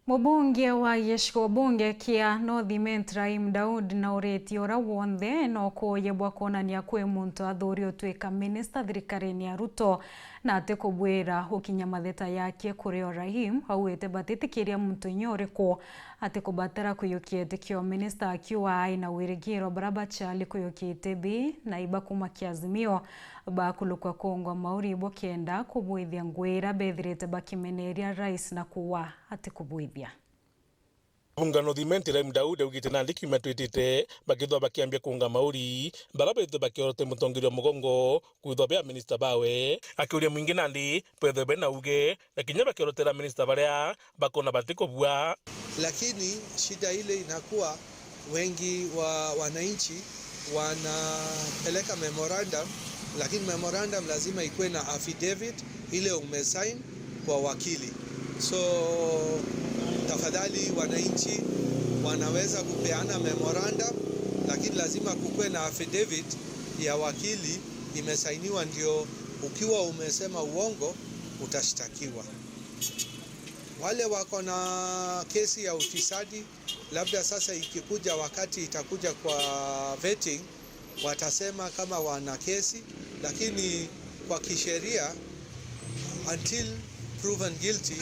Mũbunge wa gĩcigo bunge kia North Imenti Rahim Daud na ũrĩti ora wonthe no kũyebwa kuonania kwĩ muntu athuri ũtuĩka minista thirikari-inĩ ya Ruto na atĩ kũbwĩra ũkinya matheta yake kũrĩ o Rahim auĩte batĩtĩkĩria muntu inyorĩkũ atĩ kũbatara kũiyũkia kĩo minista akiuga aina wĩrĩgĩrĩro baraba chali kũiyũkia itethi na iba kuma Azimio bakulukwa kongwa mauri ibo kenda kubwithia ngwĩra bethirĩte bakimeneria rais na kuwa atĩ kubwithia. Bunge North Imenti Rahim Daud augite na ndiki matwitite bakithwa bakiambia kunga mauri baraba ite bakiorote mutongirio mugongo kwithwa bya minista bawe akiuria mwingi nandi pethe bena uge na kinya bakiorotera minista baria bakona batiko bua. Lakini shida ile inakuwa wengi wa wananchi wanapeleka memorandum, lakini memorandum lazima ikuwe na affidavit ile umesign kwa wakili. So tafadhali wananchi wanaweza kupeana memorandum, lakini lazima kukuwe na affidavit ya wakili imesainiwa, ndio ukiwa umesema uongo utashtakiwa. Wale wako na kesi ya ufisadi, labda sasa ikikuja wakati itakuja kwa vetting watasema kama wana kesi, lakini kwa kisheria until proven guilty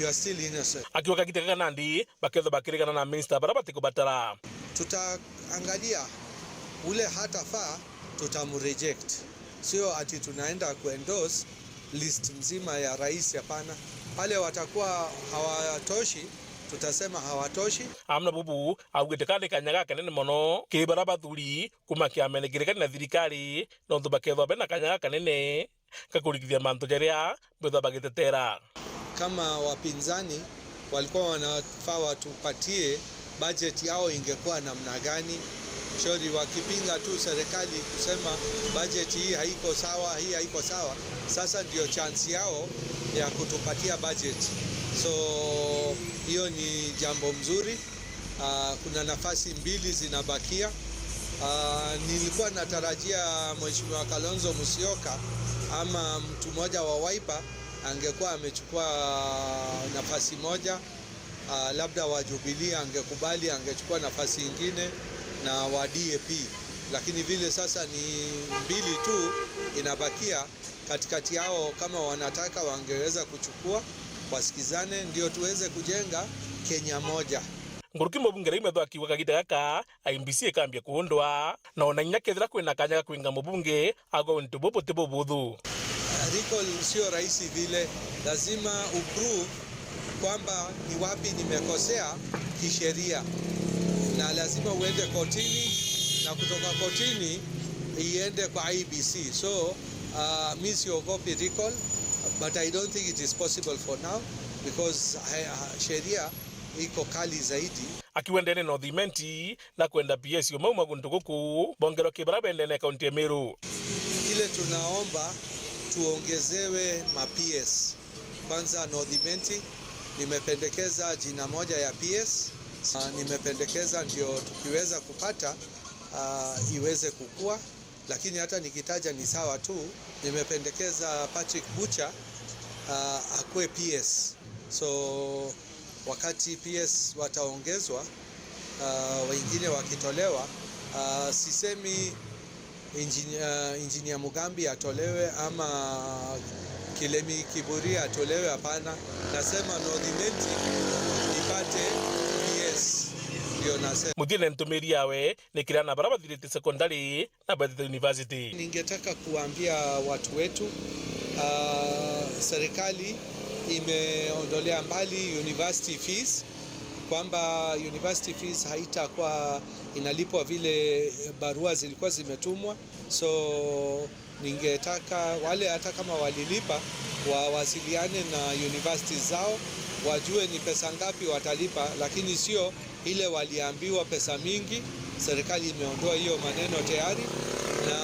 you are still innocent. Akiwaka kitaka nandi baketho bakirigana na minister baraba tikubatara. Tutaangalia ule hatafaa tutamreject. Sio ati tunaenda kuendorse list mzima ya rais, hapana. Pale watakuwa hawatoshi tutasema hawatoshi. Amna bubu augite kandi kanyaga kanene mono ki baraba thuri kuma kiamenegerekani na thirikari no baketho bena kanyaga kanene kakurigithia manto jeria betha bagitetera. Kama wapinzani walikuwa wanafaa watupatie budget yao ingekuwa namna gani. Shori wakipinga tu serikali kusema budget hii haiko sawa, hii haiko sawa. Sasa ndio chance yao ya kutupatia budget. So hiyo ni jambo mzuri. Kuna nafasi mbili zinabakia. Nilikuwa natarajia Mheshimiwa Kalonzo Musyoka ama mtu mmoja wa Wiper angekuwa amechukua nafasi moja, labda wa Jubilee angekubali angechukua nafasi nyingine na wa DAP, lakini vile sasa ni mbili tu inabakia katikati yao. Kama wanataka wangeweza kuchukua, wasikizane ndio tuweze kujenga Kenya moja. Nguruki mubunge Rahim Daud akiwaka gitaka IEBC kambia kuondwa na onanya kethira kwina kanya kwinga mubunge ago ntubopo tebo budhu. Recall sio rahisi vile, lazima uprove kwamba ni wapi nimekosea kisheria, na lazima uende kotini na kutoka kotini iende kwa IEBC. So mimi siogopi recall, but I don't think it is possible for now because sheria iko kali zaidi. Akiwendene North Imenti na kwenda PS yo mauma gunduguku bongero kibaraba endene kaunti ya Meru. Ile tunaomba tuongezewe ma-PS. Kwanza North Imenti nimependekeza jina moja ya PS. Nimependekeza ndio tukiweza kupata iweze kukua, lakini hata nikitaja ni sawa tu. Nimependekeza Patrick Bucha akue PS. So wakati PS wataongezwa, wengine wakitolewa, sisemi Engineer Mugambi atolewe ama Kilemi Kiburi atolewe, hapana. Nasema North Imenti ipate PS, ndio nasema. Mudine ntumiri yawe ni kirana baraba thiriti secondary na Bethel University. Ningetaka kuambia watu wetu, serikali imeondolea mbali university fees, kwamba university fees haitakuwa inalipwa vile barua zilikuwa zimetumwa. So ningetaka wale hata kama walilipa wawasiliane na universities zao, wajue ni pesa ngapi watalipa, lakini sio ile waliambiwa pesa mingi. Serikali imeondoa hiyo maneno tayari. Na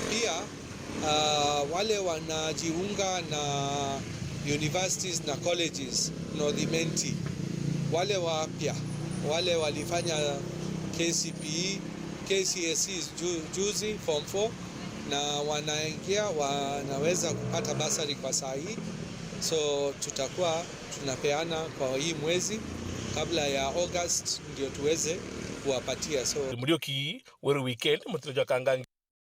pia wale wanajiunga na universities na colleges North Imenti, wale wapya, wale walifanya KCPE, KCSE juzi form 4 na wanaingia wanaweza kupata basari kwa saa hii. so tutakuwa tunapeana kwa hii mwezi kabla ya August ndio tuweze kuwapatia. So Murioki weru weekend mutiro Kangangi